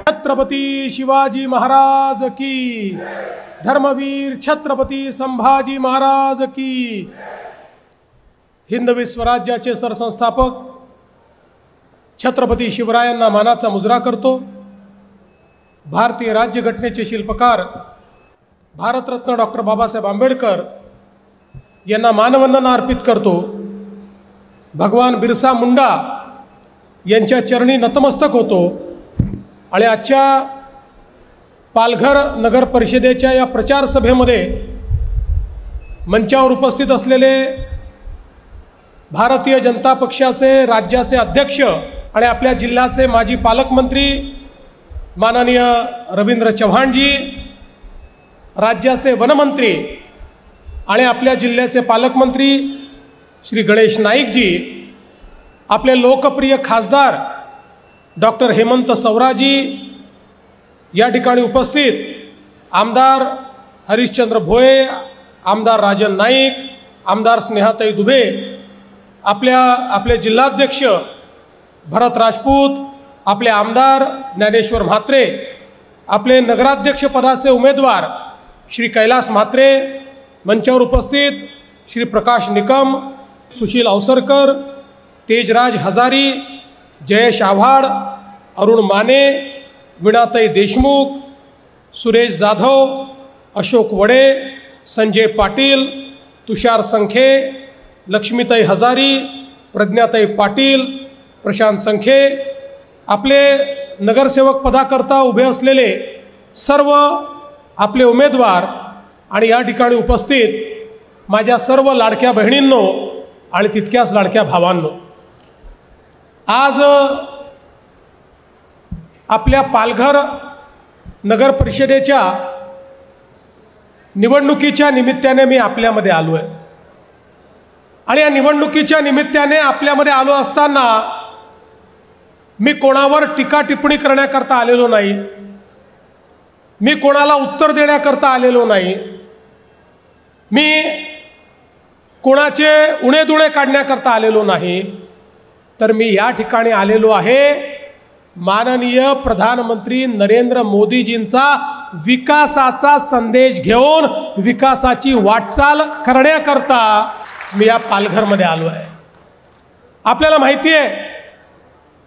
छत्रपती शिवाजी महाराज की, धर्मवीर छत्रपती संभाजी महाराज की। हिंदवी स्वराज्याचे सरसंस्थापक छत्रपती शिवरायांना मानाचा मुजरा करतो। भारतीय राज्यघटनेचे शिल्पकार भारतरत्न डॉक्टर बाबासाहेब आंबेडकर यांना मानवंदना अर्पित करतो। भगवान बिरसा मुंडा यांच्या चरणी नतमस्तक होतो। आणि आजच्या पालघर नगर परिषदेच्या या प्रचार सभेमध्ये मंचावर उपस्थित असलेले भारतीय जनता पक्षाचे राज्याचे अध्यक्ष आणि आपल्या जिल्ह्याचे माजी पालकमंत्री माननीय रवींद्र चव्हाणजी, राज्याचे वनमंत्री आणि आपल्या जिल्ह्याचे पालकमंत्री श्री गणेश नाईकजी, आपले लोकप्रिय खासदार डॉक्टर हेमंत सवराजी, या ठिकाणी उपस्थित आमदार हरिश्चंद्र भोये, आमदार राजन नाईक, आमदार स्नेहाताई दुबे, आपले जिल्हाध्यक्ष भरत राजपूत, आपले आमदार ज्ञानेश्वर म्हात्रे, आपले नगराध्यक्ष पदाचे उमेदवार श्री कैलास म्हात्रे, मंचावर उपस्थित श्री प्रकाश निकम, सुशील अवसरकर, तेजराज हजारी, जयेश आव्हाड, अरुण माने, विणाताई देशमुख, सुरेश जाधव, अशोक वडे, संजय पाटील, तुषार संखे, लक्ष्मीताई हजारी, प्रज्ञाताई पाटील, प्रशांत संखे, आपले नगरसेवक पदाकरता उभे असलेले सर्व आपले उमेदवार आणि या ठिकाणी उपस्थित माझ्या सर्व लाडक्या बहिणींनो आणि तितक्याच लाडक्या भावांनो, आज आपल्या पालघर नगर परिषदेच्या निवडणुकीच्या निमित्ताने मी आपल्यामध्ये आलो आहे। आणि या निवडणुकीच्या निमित्ताने आपल्यामध्ये आलो असताना मी कोणावर टीका टिप्पणी करण्याकरता आलेलो नाही, मी कोणाला उत्तर देण्याकरता आलेलो नाही, मी कोणाचे उणेदुणे काढण्याकरता आलेलो नाही, तर मी या ठिकाणी आलेलो आहे माननीय प्रधानमंत्री नरेंद्र मोदीजींचा विकासाचा संदेश घेऊन विकासाची वाटचाल करण्याकरता मी या पालघरमध्ये आलो आहे। आपल्याला माहिती आहे,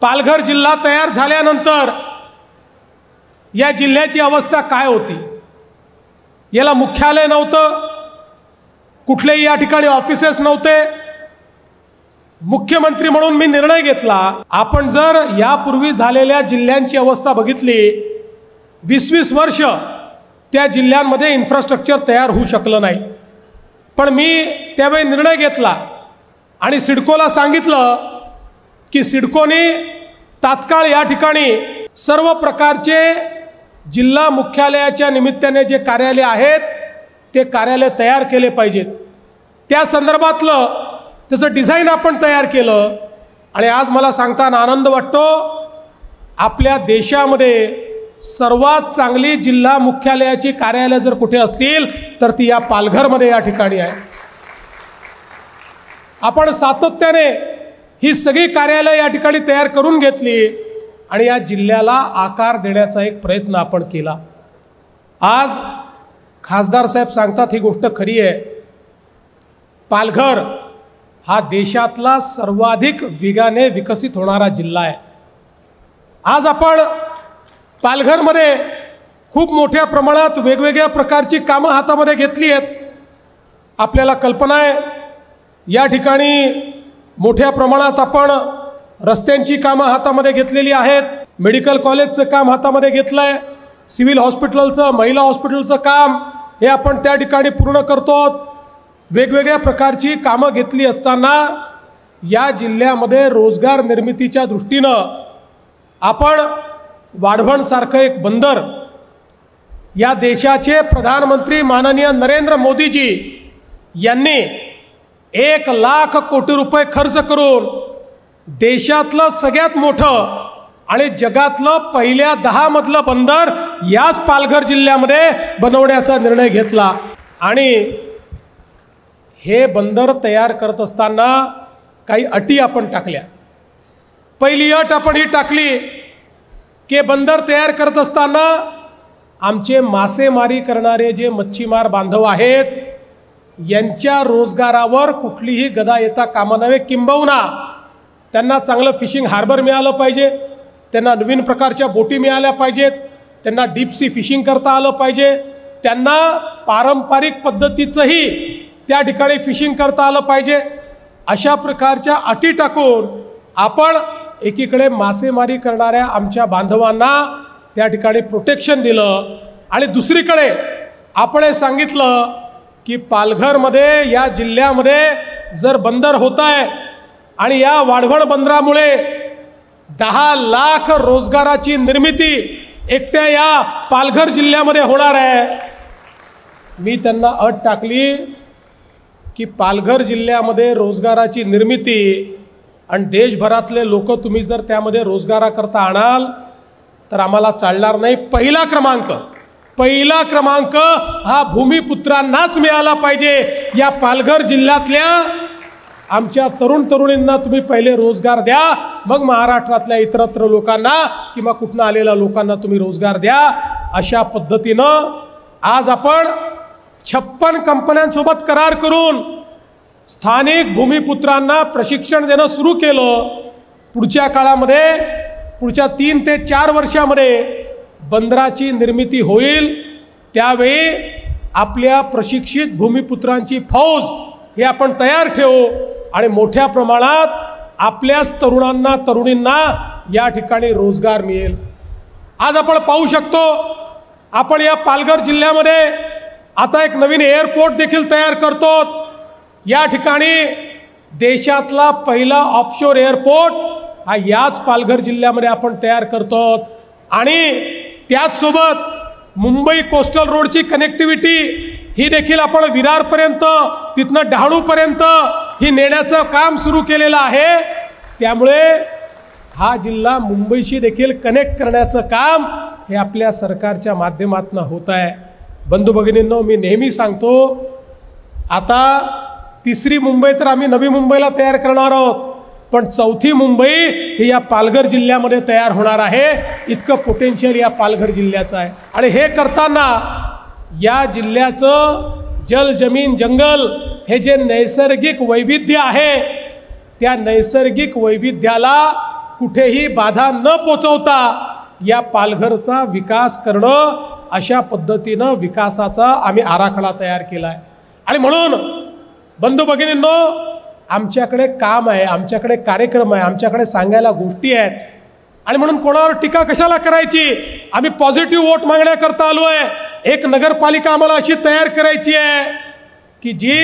पालघर जिल्हा तयार झाल्यानंतर या जिल्ह्याची अवस्था काय होती। याला मुख्यालय नव्हतं, कुठलेही या ठिकाणी ऑफिसेस नव्हते। मुख्यमंत्री म्हणून मी निर्णय घेतला, आपण जर यापूर्वी झालेल्या जिल्ह्यांची अवस्था बघितली, 20-20 वर्ष त्या जिल्ह्यांमध्ये इन्फ्रास्ट्रक्चर तयार होऊ शकलं नाही। पण मी त्यावेळी निर्णय घेतला आणि सिडकोला सांगितलं की सिडकोने तात्काळ या ठिकाणी सर्व प्रकारचे जिल्हा मुख्यालयाच्या निमित्ताने जे कार्यालय आहेत ते कार्यालय तयार केले पाहिजेत। त्या संदर्भातलं त्याचं डिझाईन आपण तयार केलं आणि आज मला सांगताना आनंद वाटतो, आपल्या देशामध्ये सर्वात चांगली जिल्हा मुख्यालयाची कार्यालय जर कुठे असतील तर ती या पालघरमध्ये या ठिकाणी आहे। आपण सातत्याने ही सगळी कार्यालय या ठिकाणी तयार करून घेतली आणि या जिल्ह्याला आकार देण्याचा एक प्रयत्न आपण केला। आज खासदार साहेब सांगतात, ही गोष्ट खरी आहे, पालघर हा देशातला सर्वाधिक वेगाने विकसित होणारा जिल्हा आहे। आज आपण पालघरमध्ये खूप मोठ्या प्रमाणात वेगवेगळ्या प्रकारची कामं हातामध्ये घेतली आहेत। आपल्याला कल्पना आहे, या ठिकाणी मोठ्या प्रमाणात आपण रस्त्यांची कामं हातामध्ये घेतलेली आहेत, मेडिकल कॉलेजचं काम हातामध्ये घेतलं आहे, सिव्हिल हॉस्पिटलचं, महिला हॉस्पिटलचं काम हे आपण त्या ठिकाणी पूर्ण करतो। वेगवेगळ्या प्रकारची कामं घेतली असताना या जिल्ह्यामध्ये रोजगार निर्मितीच्या दृष्टीनं आपण वाढवणसारखं एक बंदर, या देशाचे प्रधानमंत्री माननीय नरेंद्र मोदीजी यांनी 1 लाख कोटी रुपये खर्च करून देशातलं सगळ्यात मोठं आणि जगातलं पहिल्या 10 मधलं बंदर याच पालघर जिल्ह्यामध्ये बनवण्याचा निर्णय घेतला। आणि हे बंदर तयार करत असताना काही अटी आपण टाकल्या। पहिली अट आपण ही टाकली की बंदर तयार करत असताना आमचे मासेमारी करणारे जे मच्छीमार बांधव आहेत यांच्या रोजगारावर कुठलीही गदा येता कामा नये, किंबहुना त्यांना चांगलं फिशिंग हार्बर मिळालं पाहिजे, त्यांना नवीन प्रकारच्या बोटी मिळाल्या पाहिजेत, त्यांना डीप सी फिशिंग करता आलं पाहिजे, त्यांना पारंपरिक पद्धतीचंही त्या ठिकाणी फिशिंग करता आलं पाहिजे. अशा प्रकारच्या अटी टाकून आपण एकीकडे मासेमारी करणाऱ्या आमच्या बांधवांना त्या ठिकाणी प्रोटेक्शन दिलं आणि दुसरीकडे आपण हे सांगितलं की पालघरमध्ये या जिल्ह्यामध्ये जर बंदर होत आहे आणि या वाढवण बंदरामुळे 10 लाख रोजगाराची निर्मिती एकट्या या पालघर जिल्ह्यामध्ये होणार आहे. मी त्यांना अट टाकली की पालघर जिल्ह्यामध्ये रोजगाराची निर्मिती आणि देशभरातले लोक तुम्ही जर त्यामध्ये रोजगाराकरता आणाल तर आम्हाला चालणार नाही. पहिला क्रमांक हा भूमिपुत्रांनाच मिळाला पाहिजे. या पालघर जिल्ह्यातल्या आमच्या तरुण तरुणींना तुम्ही पहिले रोजगार द्या, मग महाराष्ट्रातल्या इतरत्र लोकांना किंवा कुठनं आलेल्या लोकांना तुम्ही रोजगार द्या. अशा पद्धतीनं आज आपण 56 कंपन्यांसोबत करार करून स्थानिक भूमिपुत्रांना प्रशिक्षण देणं सुरू केलं. पुढच्या काळामध्ये पुढच्या 3 ते 4 वर्षामध्ये बंदराची निर्मिती होईल, त्यावेळी आपल्या प्रशिक्षित भूमिपुत्रांची फौज हे आपण तयार ठेवू आणि मोठ्या प्रमाणात आपल्याच तरुणांना तरुणींना या ठिकाणी रोजगार मिळेल. आज आपण पाहू शकतो आपण या पालघर जिल्ह्यामध्ये आता एक नवीन एअरपोर्ट देखील तयार करतो. या ठिकाणी देशातला पहिला ऑफशोर एअरपोर्ट हा याच पालघर जिल्ह्यामध्ये आपण तयार करतो आणि त्याचसोबत मुंबई कोस्टल रोडची कनेक्टिव्हिटी ही देखील आपण विरारपर्यंत तिथनं डहाणूपर्यंत ही नेण्याचं काम सुरू केलेलं आहे. त्यामुळे हा जिल्हा मुंबईशी देखील कनेक्ट करण्याचं काम हे आपल्या सरकारच्या माध्यमातून होत आहे. बंधू भगिनींनो, मी नेहमी सांगतो आता 3री मुंबई तर आम्ही नवी मुंबईला तयार करणार आहोत, पण 4थी मुंबई ही या पालघर जिल्ह्यामध्ये तयार होणार आहे. इतकं पोटेन्शियल या पालघर जिल्ह्याचं आहे आणि हे करताना या जिल्ह्याचं जल जमीन जंगल हे जे नैसर्गिक वैविध्य आहे त्या नैसर्गिक वैविध्याला कुठेही बाधा न पोचवता या पालघरचा विकास करणं, अशा पद्धतीनं विकासाचा आम्ही आराखडा तयार केला आहे. आणि म्हणून बंधू भगिनींनो, आमच्याकडे काम आहे, आमच्याकडे कार्यक्रम आहे, आमच्याकडे सांगायला गोष्टी आहेत आणि म्हणून कोणावर टीका कशाला करायची. आम्ही पॉझिटिव्ह वोट मागण्याकरता आलो आहे. एक नगरपालिका आम्हाला अशी तयार करायची आहे की जी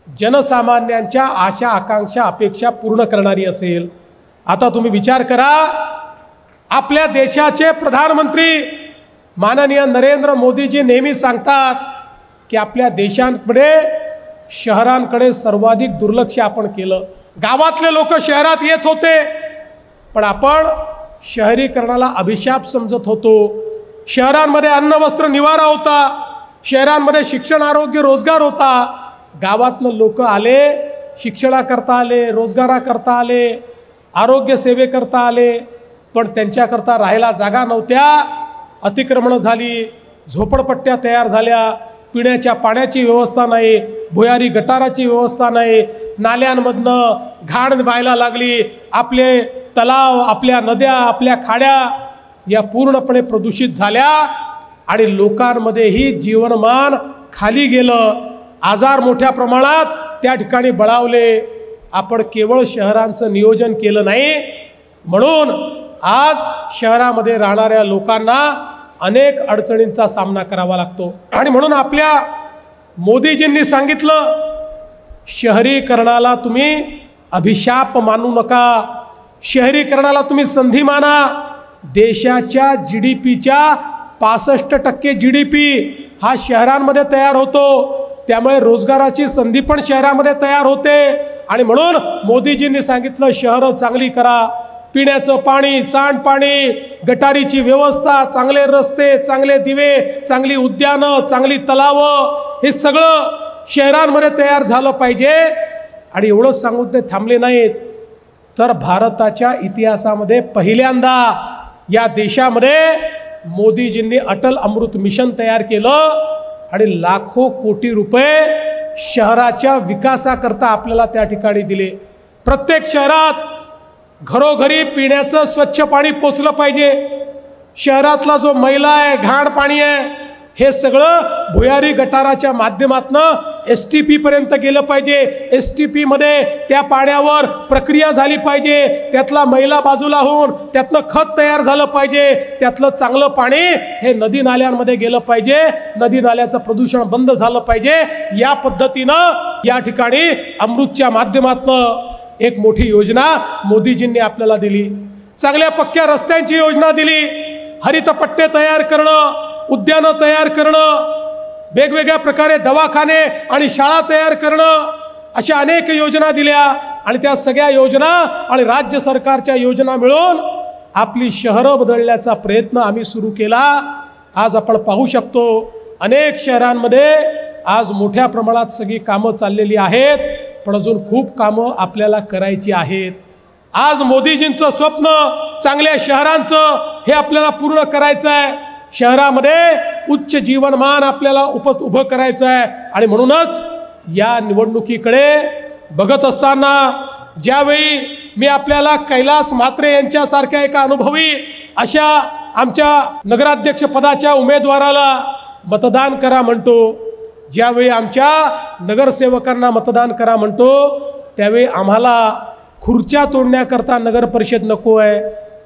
जनसामान्यांच्या आशा आकांक्षा अपेक्षा पूर्ण करणारी असेल. आता तुम्ही विचार करा, आपल्या देशाचे प्रधानमंत्री माननीय नरेंद्र मोदीजी नेहमी सांगतात की आपल्या देशांकडे शहरांकडे सर्वाधिक दुर्लक्ष आपण केलं. गावातले लोक शहरात येत होते पण आपण शहरीकरणाला अभिशाप समजत होतो. शहरांमध्ये अन्न वस्त्र निवारा होता, शहरांमध्ये शिक्षण आरोग्य रोजगार होता. गावातनं लोक आले, शिक्षणाकरता आले, रोजगाराकरता आले, आरोग्य सेवेकरता आले, पण त्यांच्याकरता राहायला जागा नव्हत्या. अतिक्रमणं झाली, झोपडपट्ट्या तयार झाल्या, पिण्याच्या पाण्याची व्यवस्था नाही, भुयारी गटाराची व्यवस्था नाही, नाल्यांमधनं घाण व्हायला लागली. आपले तलाव, आपल्या नद्या, आपल्या खाड्या या पूर्णपणे प्रदूषित झाल्या आणि लोकांमध्येही जीवनमान खाली गेलं. आजार मोठ्या प्रमाणात त्या ठिकाणी बळावले. आपण केवळ शहरांचं नियोजन केलं नाही, म्हणून आज शहरामध्ये राहणाऱ्या लोकांना अनेक अडचणींचा सामना करावा लागतो. आणि म्हणून आपल्या मोदीजींनी सांगितलं, शहरीकरणाला तुम्ही अभिशाप मानू नका, शहरीकरणाला तुम्ही संधी माना. देशाच्या GDPच्या 65% GDP हा शहरांमध्ये तयार होतो, त्यामुळे रोजगाराची संधी पण शहरामध्ये तयार होते. आणि म्हणून मोदीजींनी सांगितलं, शहरं चांगली करा, पिण्याचं पाणी, सांडपाणी, गटारीची व्यवस्था, चांगले रस्ते, चांगले दिवे, चांगली उद्यानं, चांगली तलावं, हे सगळं शहरांमध्ये तयार झालं पाहिजे. आणि एवढं सांगून ते थांबले नाहीत, तर भारताच्या इतिहासामध्ये पहिल्यांदा या देशामध्ये मोदीजींनी अटल अमृत मिशन तयार केलं आणि लाखो कोटी रुपये शहराच्या विकासाकरता आपल्याला त्या ठिकाणी दिले। प्रत्येक शहरात घरोघरी पिण्याचं स्वच्छ पाणी पोचलं पाहिजे। शहरातला जो मैला आहे, घाण पाणी आहे, हे सगळं भुयारी गटाराच्या माध्यमातनं STP पर्यंत गेलं पाहिजे। STP मध्ये त्या पाण्यावर प्रक्रिया झाली पाहिजे, त्यातला मैला बाजूला होऊन त्यातनं खत तयार झालं पाहिजे, त्यातलं चांगलं पाणी हे नदी नाल्यांमध्ये गेलं पाहिजे, नदी नाल्याचं प्रदूषण बंद झालं पाहिजे। या पद्धतीनं या ठिकाणी अमृतच्या माध्यमातनं एक मोठी योजना मोदीजींनी आपल्याला दिली। चांगल्या पक्क्या रस्त्यांची योजना दिली, हरित पट्टे तयार करणं, उद्यानं तयार करणं, वेगवेगळ्या प्रकारे दवाखाने आणि शाळा तयार करणं, अशा अनेक योजना दिल्या। आणि त्या सगळ्या योजना आणि राज्य सरकारच्या योजना मिळून आपली शहरं बदलण्याचा प्रयत्न आम्ही सुरू केला। आज आपण पाहू शकतो अनेक शहरांमध्ये आज मोठ्या प्रमाणात सगळी कामं चाललेली आहेत, पण अजून खूप कामं आपल्याला करायची आहेत। आज मोदीजींचं स्वप्न चांगल्या शहरांचं हे आपल्याला पूर्ण करायचं आहे। शहरामध्ये उच्च जीवनमान आपल्याला उभं करायचं आहे। आणि म्हणूनच या निवडणुकीकडे बघत असताना ज्यावेळी मी आपल्याला कैलास म्हात्रे यांच्यासारख्या एका अनुभवी अशा आमच्या नगराध्यक्ष पदाच्या उमेदवाराला मतदान करा म्हणतो, ज्यावेळी आमच्या नगरसेवकांना मतदान करा म्हणतो, त्यावेळी आम्हाला खुर्च्या तोडण्याकरता नगर परिषद नको आहे,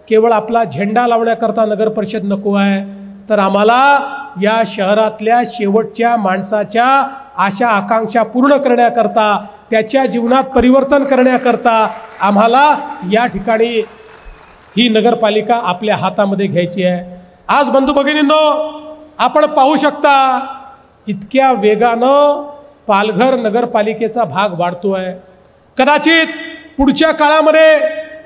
केवळ आपला झेंडा लावण्याकरता नगर परिषद नको आहे, तर आम्हाला या शहरातल्या शेवटच्या माणसाच्या आशा आकांक्षा पूर्ण करण्याकरता, त्याच्या जीवनात परिवर्तन करण्याकरता आम्हाला या ठिकाणी ही नगरपालिका आपल्या हातामध्ये घ्यायची आहे। आज बंधू भगिनींनो, आपण पाहू शकता इतक्या वेगानं पालघर नगरपालिकेचा भाग वाढतोय। कदाचित पुढच्या काळामध्ये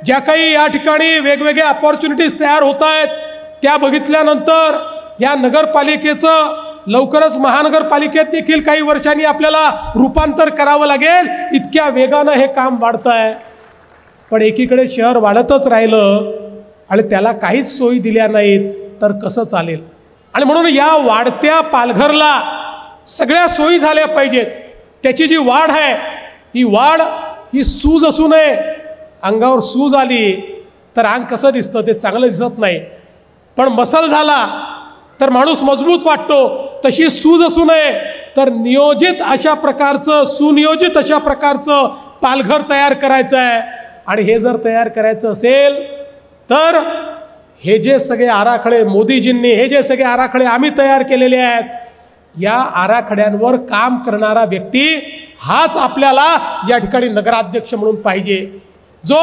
ज्या काही या ठिकाणी वेगवेगळ्या अपॉर्च्युनिटीज तयार होत आहेत त्या बघितल्यानंतर या नगरपालिकेचं लवकरच महानगरपालिकेत देखील काही वर्षांनी आपल्याला रूपांतर करावं लागेल, इतक्या वेगानं हे काम वाढतं आहे। पण एकीकडे शहर वाढतच राहिलं आणि त्याला काहीच सोयी दिल्या नाहीत तर कसं चालेल। आणि म्हणून या वाढत्या पालघरला सगळ्या सोयी झाल्या पाहिजेत। त्याची जी वाढ आहे ही वाढ ही सूज असू नये। अंगावर सूज आली तर अंग कसं दिसतं ते चांगलं दिसत नाही, पण मसल झाला तर माणूस मजबूत वाटतो, तशी सूज असू नये। तर नियोजित अशा प्रकारचं, सुनियोजित अशा प्रकारचं पालघर तयार करायचं आहे। आणि हे जर तयार करायचं असेल तर हे जे सगळे आराखडे मोदीजींनी, हे जे सगळे आराखडे आम्ही तयार केलेले आहेत, या आराखड्यांवर काम करणारा व्यक्ती हाच आपल्याला या ठिकाणी नगराध्यक्ष म्हणून पाहिजे, जो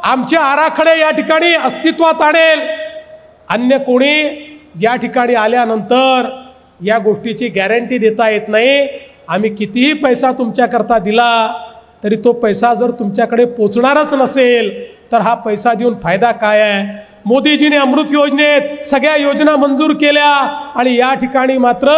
आमचे आराखडे या ठिकाणी अस्तित्वात आणेल। अन्य कोणी या ठिकाणी आल्यानंतर या गोष्टीची गॅरंटी देता येत नाही। आम्ही कितीही पैसा तुमच्याकरता दिला तरी तो पैसा जर तुमच्याकडे पोचणारच नसेल तर हा पैसा देऊन फायदा काय आहे। मोदीजीने अमृत योजनेत सगळ्या योजना मंजूर केल्या आणि या ठिकाणी मात्र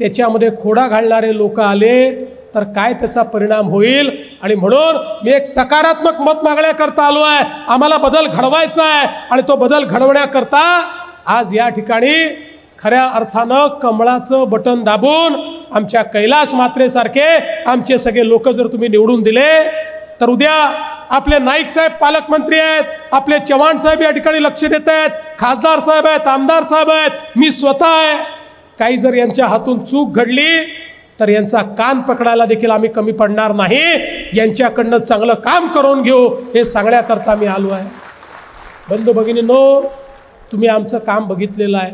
त्याच्यामध्ये खोडा घालणारे लोक आले तर काय त्याचा परिणाम होईल। आणि म्हणून मी एक सकारात्मक मत मागण्याकरता आलो आहे। आम्हाला बदल घडवायचा आहे आणि तो बदल घडवण्याकरता आज या ठिकाणी खऱ्या अर्थानं कमळाचं बटन दाबून आमच्या कैलास म्हात्रे सारखे आमचे सगळे लोक जर तुम्ही निवडून दिले तर उद्या आपले नाईक साहेब पालकमंत्री आहेत, आपले चव्हाण साहेब या ठिकाणी लक्ष देत आहेत, खासदार साहेब आहेत, आमदार साहेब आहेत, मी स्वतः आहे। काही जर यांच्या हातून चूक घडली तर यांचा कान पकडायला देखील आम्ही कमी पडणार नाही। यांच्याकडनं चांगलं काम करून घेऊ हे सांगण्याकरता मी आलो आहे। बंधू भगिनींनो, तुम्ही आमचं काम बघितलेलं आहे।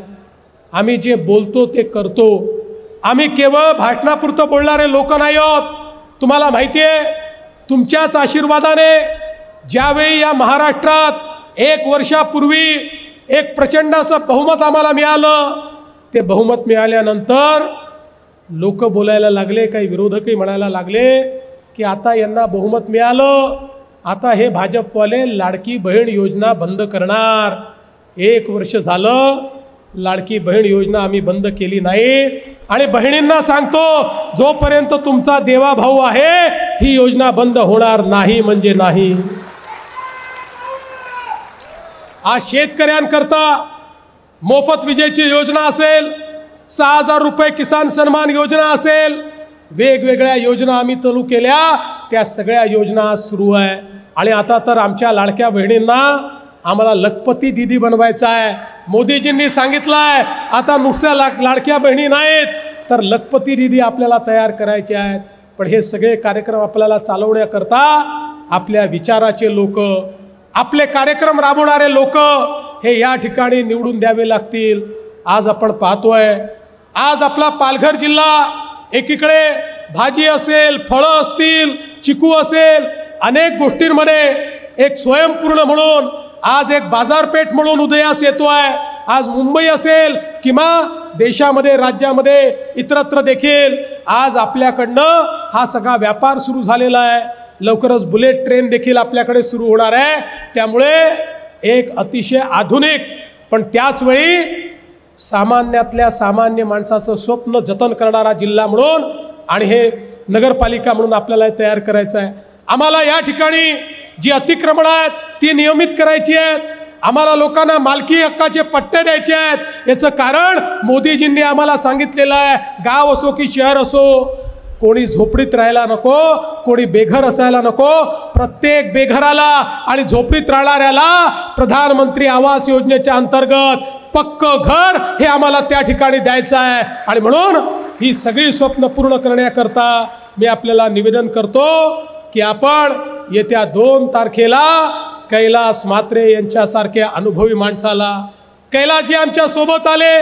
आम्ही जे बोलतो ते करतो। आम्ही केवळ भाषणापुरतं बोलणारे लोक नाही आहोत। तुम्हाला माहिती आहे, तुमच्याच आशीर्वादाने ज्यावेळी या महाराष्ट्रात 1 वर्षापूर्वी एक प्रचंड असं बहुमत आम्हाला मिळालं, ते बहुमत मिळाल्यानंतर लोक बोलायला लागले, काही विरोधकही म्हणायला लागले की आता यांना बहुमत मिळालं, आता हे भाजपवाले लाडकी बहीण योजना बंद करणार। 1 वर्ष झालं लाडकी बहीण योजना आम्ही बंद केली नाही। आणि बहिणींना सांगतो, जोपर्यंत तुमचा देवा भाऊ आहे ही योजना बंद होणार नाही म्हणजे नाही। आज शेतकऱ्यांकरता मोफत विजेची योजना असेल, 6,000 रुपये किसान सन्मान योजना असेल, वेगवेगळ्या योजना आम्ही चालू केल्या, त्या सगळ्या योजना सुरू आहे. आणि आता तर आमच्या लाडक्या बहिणींना आम्हाला लखपती दीदी बनवायचा आहे. मोदीजींनी सांगितलं आहे आता नुसत्या लाडक्या बहिणी नाहीत तर लखपती दीदी आपल्याला तयार करायचे आहेत. पण हे सगळे कार्यक्रम आपल्याला चालवण्याकरता आपल्या विचाराचे लोक, आपले कार्यक्रम राबवणारे लोक हे या ठिकाणी निवडून द्यावे लागतील. आज आपण पाहतोय, आज आपला पालघर जिल्हा एकीकडे भाजी असेल, फळं असतील, चिकू असेल, अनेक गोष्टींमध्ये एक स्वयंपूर्ण म्हणून आज एक बाजारपेठ म्हणून उदयास येतोय. आज मुंबई असेल किंवा देशामध्ये, राज्यामध्ये, इतरत्र देखील आज आपल्याकडनं हा सगळा व्यापार सुरू झालेला आहे. लवकरच बुलेट ट्रेन देखील आपल्याकडे सुरू होणार आहे. त्यामुळे एक अतिशय आधुनिक पण त्याच वेळी सामान्यातल्या सामान्य माणसाचं स्वप्न जतन करणारा जिल्हा म्हणून आणि हे नगरपालिका म्हणून आपल्याला तयार करायचं आहे. आम्हाला या ठिकाणी जी अतिक्रमण आहेत ती नियमित करायची आहेत. आम्हाला लोकांना मालकी हक्काचे पट्टे द्यायचे आहेत. याचं कारण मोदीजींनी आम्हाला सांगितलेलं आहे, गाव असो की शहर असो, कोणी झोपडीत राहायला नको, कोणी बेघर असायला नको. प्रत्येक बेघराला आणि झोपडीत राहणाऱ्याला प्रधानमंत्री आवास योजनेच्या अंतर्गत पक्क घर हे आम्हाला त्या ठिकाणी द्यायचं आहे. आणि म्हणून ही सगळी स्वप्न पूर्ण करण्याकरता मी आपल्याला निवेदन करतो की आपण येत्या 2 तारखेला कैलास म्हात्रे यांच्यासारख्या अनुभवी माणसाला, कैलासजी आमच्या सोबत आले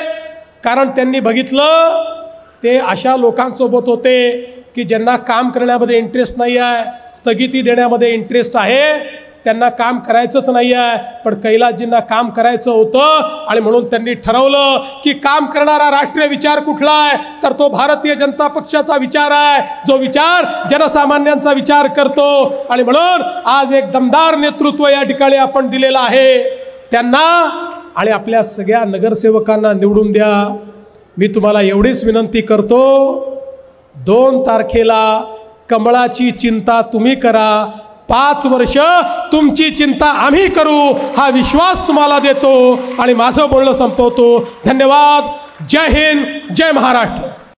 कारण त्यांनी बघितलं ते अशा लोकांसोबत होते की ज्यांना काम करण्यामध्ये इंटरेस्ट नाही आहे, स्थगिती देण्यामध्ये इंटरेस्ट आहे, त्यांना काम करायचंच नाही आहे. पण कैलासजींना काम करायचं होतं आणि म्हणून त्यांनी ठरवलं की काम करणारा राष्ट्रीय विचार कुठला आहे तर तो भारतीय जनता पक्षाचा विचार आहे, जो विचार जनसामान्यांचा विचार करतो. आणि म्हणून आज एक दमदार नेतृत्व या ठिकाणी आपण दिलेलं आहे. त्यांना आणि आपल्या सगळ्या नगरसेवकांना निवडून द्या. मी तुम्हाला एवढीच विनंती करतो, 2 तारखेला कमळाची चिंता तुम्ही करा, 5 वर्ष तुमची चिंता आम्ही करू, हा विश्वास तुम्हाला देतो आणि माझं बोलणं संपवतो. धन्यवाद. जय हिंद, जय महाराष्ट्र.